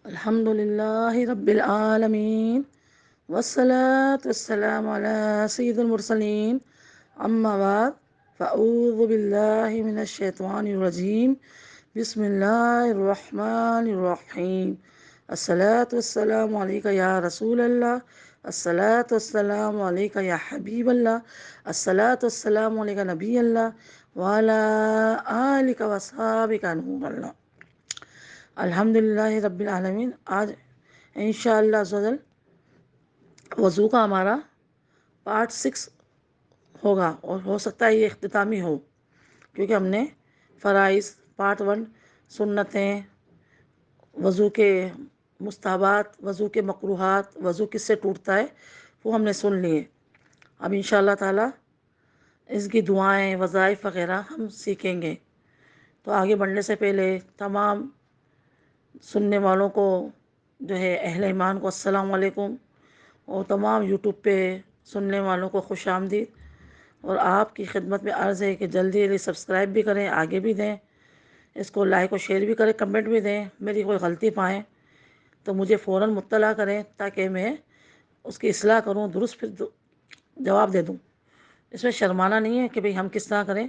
الحمد لله رب العالمين والصلاة والسلام على سيد المرسلين أما بعد فأعوذ بالله من الشيطان الرجيم بسم الله الرحمن الرحيم الصلاة والسلام عليك يا رسول الله الصلاة والسلام عليك يا حبيب الله الصلاة والسلام عليك نبي الله وعلى آلك وصحابك نور الله. الحمد للہ رب العالمین. آج انشاءاللہ عزوجل وضو کا ہمارا پارٹ 6 ہوگا، اور ہو سکتا ہے یہ اختتامی ہو، کیونکہ ہم نے فرائض پارٹ 1، سنتیں، وضو کے مستحبات، وضو کے مکروہات، وضو کس سے ٹوٹتا ہے، وہ ہم نے سن لیے. اب انشاءاللہ تعالی اس کی دعائیں، وظائف وغیرہ ہم سیکھیں گے. تو آگے بڑھنے سے پہلے تمام سننے والوں کو جو ہے اہل ایمان کو السلام علیکم، اور تمام یوٹیوب پہ سننے والوں کو خوش آمدید. اور آپ کی خدمت میں عرض ہے کہ جلدی جلدی سبسکرائب بھی کریں، آگے بھی دیں، اس کو لائک و شیئر بھی کریں، کمنٹ بھی دیں. میری کوئی غلطی پائیں تو مجھے فوراً مطلع کریں تاکہ میں اس کی اصلاح کروں، درست پھر جواب دے دوں. اس میں شرمانا نہیں ہے کہ بھئی ہم کس طرح کریں.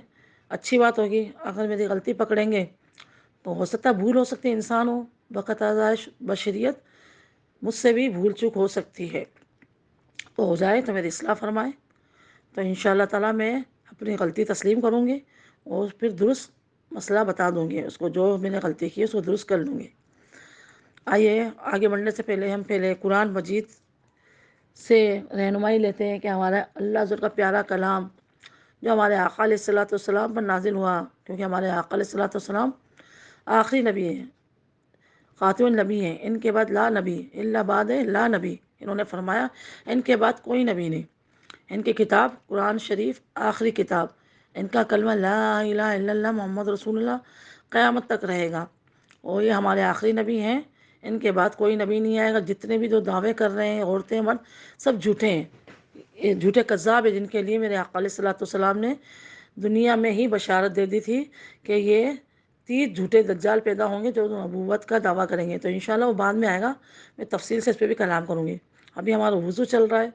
اچھی بات ہوگی. اگر میری غلطی پکڑیں گے تو ہو سکتا ہے بھول ہو سکتی ہے، انسان ہو، بقت آزائش بشریت، مجھ سے بھی بھول چوک ہو سکتی ہے. تو ہو جائے تو میری اصلاح فرمائیں. تو انشاءاللہ تعالیٰ میں اپنی غلطی تسلیم کروں گی اور پھر درست مسئلہ بتا دوں گی اس کو، جو میں نے غلطی کی ہے اس کو درست کر لوں گی. آئیے آگے بڑھنے سے پہلے ہم قرآن مجید سے رہنمائی لیتے ہیں کہ ہمارا اللہ حضور کا پیارا کلام جو ہمارے آقا علیہ الصلوۃ والسلام پر نازل ہوا، کیونکہ ہمارے آقا علیہ الصلوۃ والسلام آخری نبی ہیں، خاتم النبی ہیں. ان کے بعد لا نبی الا بعد لا نبی. انہوں نے فرمایا ان کے بعد کوئی نبی نہیں. ان کی کتاب قرآن شریف آخری کتاب، ان کا کلمہ لا الہ الا اللہ محمد رسول اللہ قیامت تک رہے گا، اور یہ ہمارے آخری نبی ہیں. ان کے بعد کوئی نبی نہیں آئے گا. جتنے بھی جو دعوے کر رہے ہیں عورتیں مرد، سب جھوٹے ہیں، یہ جھوٹے کذاب ہیں، جن کے لیے میرے آقا علیہ الصلوۃ والسلام نے دنیا میں ہی بشارت دے دی تھی کہ یہ 30 جھوٹے دجال پیدا ہوں گے جو نبوت کا دعویٰ کریں گے. تو انشاءاللہ وہ بعد میں آئے گا، میں تفصیل سے اس پہ بھی کلام کروں گی. ابھی ہمارا وضو چل رہا ہے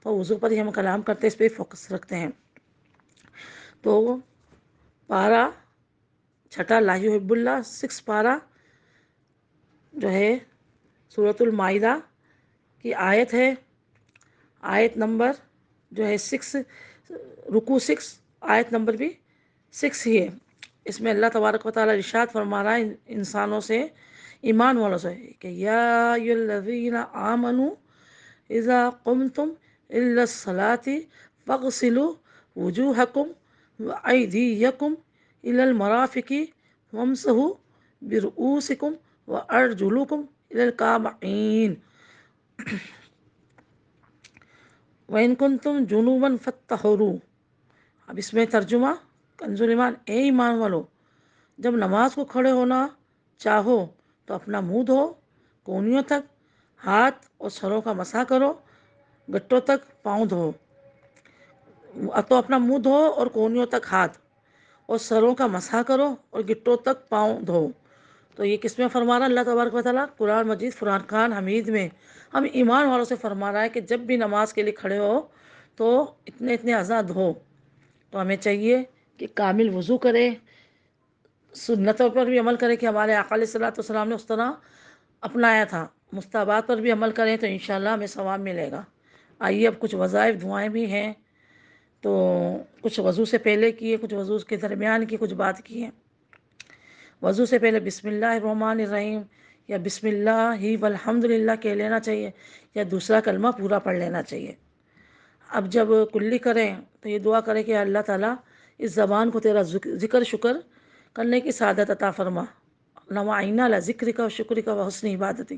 تو وضو پر ہی ہم کلام کرتے ہیں، اس پہ فوکس رکھتے ہیں. تو پارہ چھٹا لا یحب اللہ 6 پارہ جو ہے سورۃ المائدہ کی آیت ہے، آیت نمبر جو ہے 6، رکوع 6، آیت نمبر بھی 6 ہی ہے. اس میں اللہ تبارک و تعالیٰ ارشاد فرما رہا ہے انسانوں سے، ایمان والوں سے، کہ یا ایھا الذین آمنوا اذا قمتم الی الصلاۃ فاغسلوا وجوہکم وایدیکم الی المرافق وامسحوا برؤوسکم وارجلکم الی الکعبین وَإِن كُنتُمْ جُنُوبًا فَاطَّهُرُوا. اب اس میں ترجمہ کنز ایمان: اے ایمان والو، جب نماز کو کھڑے ہونا چاہو تو اپنا منہ دھو، کونیوں تک ہاتھ اور سروں کا مسح کرو، گٹوں تک پاؤں دھو. تو اپنا منہ دھو اور کونیوں تک ہاتھ اور سروں کا مسح کرو اور گٹوں تک پاؤں دھو. تو یہ کس میں فرما رہا ہے اللہ تبارک و تعالیٰ؟ قرآن مجید فرقان حمید میں ہم ایمان والوں سے فرما رہا ہے کہ جب بھی نماز کے لیے کھڑے ہو تو اتنے اتنے اعضاء دھو. تو ہمیں چاہیے کہ کامل وضو کرے، سنتوں پر بھی عمل کرے کہ ہمارے آقا علیہ الصلوۃ والسلام نے اس طرح اپنایا تھا، مستحبات پر بھی عمل کریں تو انشاءاللہ ہمیں ثواب ملے گا. آئیے اب کچھ وظائف دعائیں بھی ہیں، تو کچھ وضو سے پہلے کی ہے، کچھ وضو کے درمیان کی، کچھ بعد کی ہیں. وضو سے پہلے بسم اللہ الرحمن الرحیم یا بسم اللہ والحمد للہ کہہ لینا چاہیے، یا دوسرا کلمہ پورا پڑھ لینا چاہیے. اب جب کلی کریں تو یہ دعا کریں کہ اللہ تعالیٰ اس زبان کو تیرا ذکر شکر کرنے کی سعادت عطا فرما، نوعینہ علی ذکرک و شکرک و حسن عبادتی.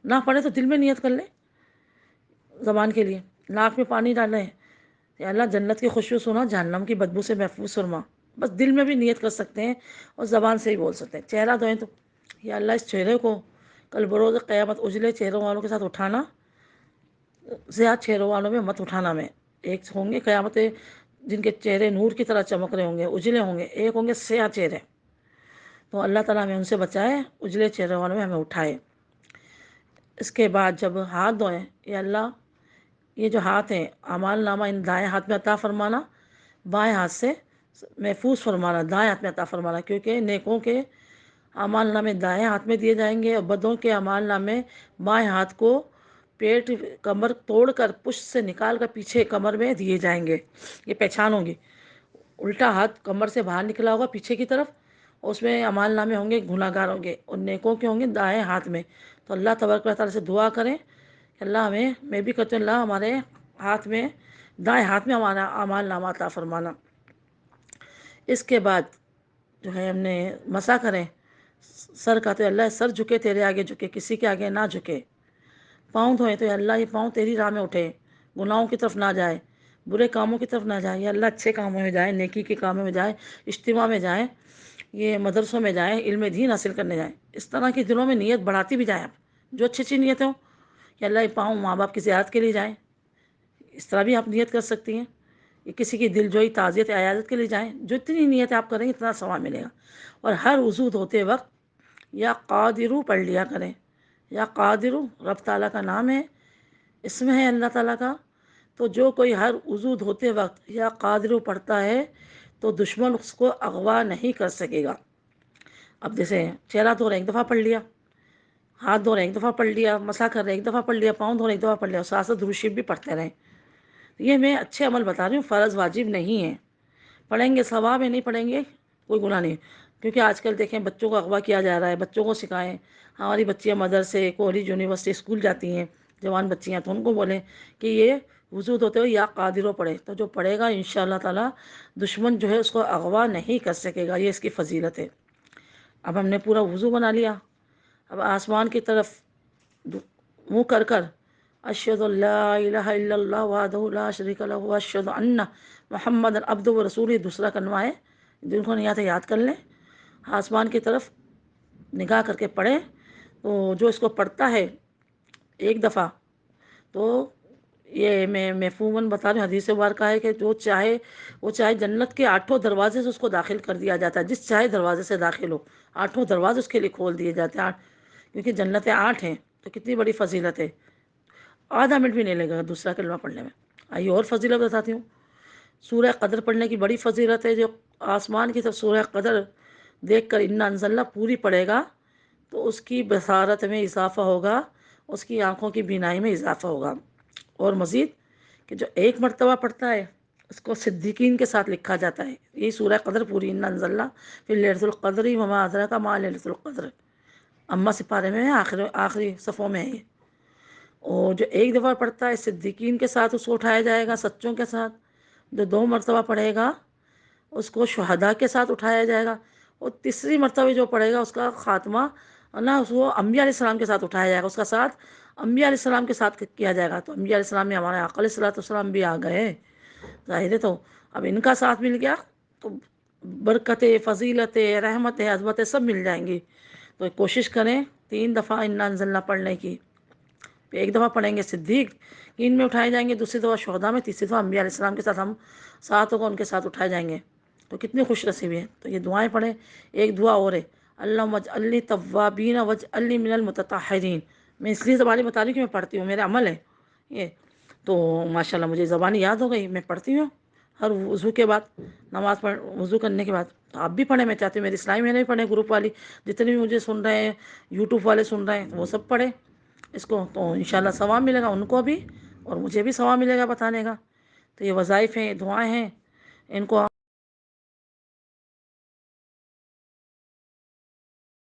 نہ پڑھے تو دل میں نیت کر لیں زبان کے لیے، ناک میں پانی ڈالیں کہ اللہ جنت کی خوشبو سنا، جہنم کی بدبو سے محفوظ فرما. بس دل میں بھی نیت کر سکتے ہیں اور زبان سے ہی بول سکتے ہیں. چہرہ دھوئیں تو یا اللہ اس چہرے کو کل بروز قیامت اجلے چہروں والوں کے ساتھ اٹھانا، زیادہ چہروں والوں میں مت اٹھانا. میں ایک ہوں گے قیامت جن کے چہرے نور کی طرح چمک رہے ہوں گے، اجلے ہوں گے، ایک ہوں گے سیاہ چہرے. تو اللہ تعالیٰ ہمیں ان سے بچائے، اجلے چہرے والوں میں ہمیں اٹھائے. اس کے بعد جب ہاتھ دھوئیں، یا اللہ یہ جو ہاتھ ہیں اعمال نامہ ان دائیں ہاتھ میں عطا فرمانا، بائیں ہاتھ سے محفوظ فرمانا، دائیں ہاتھ میں عطا فرمانا، کیونکہ نیکوں کے اعمال نامے دائیں ہاتھ میں دیے جائیں گے اور بدوں کے اعمال نامے بائیں ہاتھ کو پیٹ کمر توڑ کر پشت سے نکال کر پیچھے کمر میں دیے جائیں گے۔ یہ پہچان ہوگی، الٹا ہاتھ کمر سے باہر نکلا ہوگا پیچھے کی طرف، اس میں اعمال نامے ہوں گے گناہ گار ہوں گے، اور نیکوں کے ہوں گے دائیں ہاتھ میں۔ تو اللہ تبارک و تعالیٰ سے دعا کریں کہ اللہ ہمیں، میں بھی کہتے ہیں اللہ ہمارے ہاتھ میں، دائیں ہاتھ میں ہمارا اعمال نامہ عطا فرمانا۔ اس کے بعد جو ہے ہم نے مسح کریں سر کا، تو اللہ سر جھکے تیرے آگے جھکے، کسی کے آگے نہ جھکے۔ پاؤں دھوئیں تو اللہ یہ پاؤں تیری راہ میں اٹھے، گناہوں کی طرف نہ جائے، برے کاموں کی طرف نہ جائے، یا اللہ اچھے کاموں میں جائیں، نیکی کے کاموں میں جائیں، اجتماع میں جائیں، یہ مدرسوں میں جائیں، علم دین حاصل کرنے جائیں۔ اس طرح کی دلوں میں نیت بڑھاتی بھی جائیں آپ، جو اچھی اچھی نیتیں ہوں کہ اللہ یہ پاؤں ماں باپ کی زیارت کے لیے جائیں، اس طرح بھی آپ نیت کر سکتی ہیں۔ یہ کسی کی دل جوئی تعزیت عیادت کے لیے جائیں، جو اتنی نیت آپ کریں اتنا ثواب ملے گا۔ اور ہر وضو دھوتے وقت یا قادرو پڑھ لیا کریں۔ یا قادرو رب تعالیٰ کا نام ہے، اسم ہے اللہ تعالیٰ کا، تو جو کوئی ہر وضو دھوتے وقت یا قادرو پڑھتا ہے تو دشمن اس کو اغوا نہیں کر سکے گا۔ اب جیسے چہرہ دھو رہے ایک دفعہ پڑھ لیا، ہاتھ دھو رہے ایک دفعہ پڑھ لیا، مسح کر رہے ایک دفعہ پڑھ لیا، پاؤں دھو رہے ایک دفعہ پڑھ لیا، اور ساتھ ساتھ درود شریف بھی پڑھتے رہیں۔ یہ میں اچھے عمل بتا رہی ہوں، فرض واجب نہیں ہے، پڑھیں گے ثواب ہے، نہیں پڑھیں گے کوئی گناہ نہیں۔ کیونکہ آج کل دیکھیں بچوں کو اغوا کیا جا رہا ہے، بچوں کو سکھائیں۔ ہماری بچیاں مدرسے کالج یونیورسٹی اسکول جاتی ہیں، جوان بچیاں، تو ان کو بولیں کہ یہ وضو دھوتے ہوئے یا قادرو پڑھے، تو جو پڑھے گا انشاءاللہ تعالی دشمن جو ہے اس کو اغوا نہیں کر سکے گا، یہ اس کی فضیلت ہے۔ اب ہم نے پورا وضو بنا لیا، اب آسمان کی طرف منہ کر کر اشہد ان لا الہ الا اللہ وحدہ لا شریک لہ واشہد ان محمد عبدہ ورسولہ، دوسرا کلمہ ہے، جن کو نہیں آتا یاد کر لیں۔ آسمان کی طرف نگاہ کر کے پڑھیں، تو جو اس کو پڑھتا ہے ایک دفعہ، تو یہ میں مفہوماً بتا رہی ہوں، حدیث مبارکہ ہے کہ جو چاہے وہ چاہے جنت کے 8 دروازے سے اس کو داخل کر دیا جاتا ہے، جس چاہے دروازے سے داخل ہو، 8 دروازے اس کے لیے کھول دیے جاتے ہیں، کیونکہ جنتیں 8 ہیں، تو کتنی بڑی فضیلت ہے۔ آدھا منٹ بھی نہیں لگے گا دوسرا کلمہ پڑھنے میں۔ آئیے اور فضیلت بتاتی ہوں۔ سورہ قدر پڑھنے کی بڑی فضیلت ہے، جو آسمان کی طرف سورہ قدر دیکھ کر انا انزلنا پوری پڑھے گا تو اس کی بصارت میں اضافہ ہوگا، اس کی آنکھوں کی بینائی میں اضافہ ہوگا۔ اور مزید کہ جو ایک مرتبہ پڑھتا ہے اس کو صدیقین کے ساتھ لکھا جاتا ہے۔ یہی سورہ قدر پوری، انا انزلنا فی لیلۃ القدر وما ادراک ما لیلۃ القدر، اما سپارے میں ہے، آخری صفوں میں ہے یہ۔ اور جو ایک دفعہ پڑھتا ہے صدیقین کے ساتھ اس کو اٹھایا جائے گا، سچوں کے ساتھ۔ جو 2 مرتبہ پڑھے گا اس کو شہداء کے ساتھ اٹھایا جائے گا، اور تیسری مرتبہ جو پڑھے گا اس کا خاتمہ نا اس کو انبیاء علیہ السلام کے ساتھ اٹھایا جائے گا، اس کا ساتھ انبیاء علیہ السلام کے ساتھ کیا جائے گا۔ تو انبیاء علیہ السلام میں ہمارے آقا علیہ الصلوۃ والسلام بھی آ گئے، ظاہر ہے، تو اب ان کا ساتھ مل گیا تو برکتیں، فضیلتیں، رحمتیں، عظمتیں سب مل جائیں گی۔ تو کوشش کریں 3 دفعہ انا انزلنا پڑھنے کی۔ ایک دفعہ پڑھیں گے صدیق ان میں اٹھائے جائیں گے، دوسری دفعہ شہداء میں، تیسری دفعہ انبیاء علیہ السلام کے ساتھ ہم ساتھ ہوگا ان کے ساتھ اٹھائے جائیں گے۔ تو کتنی خوش نصیبی ہے۔ تو یہ دعائیں پڑھیں۔ ایک دعا اور ہے، اللہم اجعلنی توابین واجعلنی من المتطہرین۔ میں اس لیے زبانی بتا رہی ہوں کہ میں پڑھتی ہوں، میرا عمل ہے یہ، تو ماشاءاللہ مجھے زبانی یاد ہو گئی، میں پڑھتی ہوں ہر وضو کے بعد، وضو کرنے کے بعد۔ تو آپ بھی پڑھیں، میں چاہتی ہوں میری اسلامی میں نہیں پڑھیں، گروپ والی جتنے بھی مجھے سن رہے ہیں، یوٹیوب والے سن رہے ہیں، وہ سب پڑھیں اس کو، تو انشاءاللہ ثواب ملے گا ان کو بھی اور مجھے بھی ثواب ملے گا بتانے کا۔ تو یہ وظائف ہیں، دعائیں ہیں، ان کو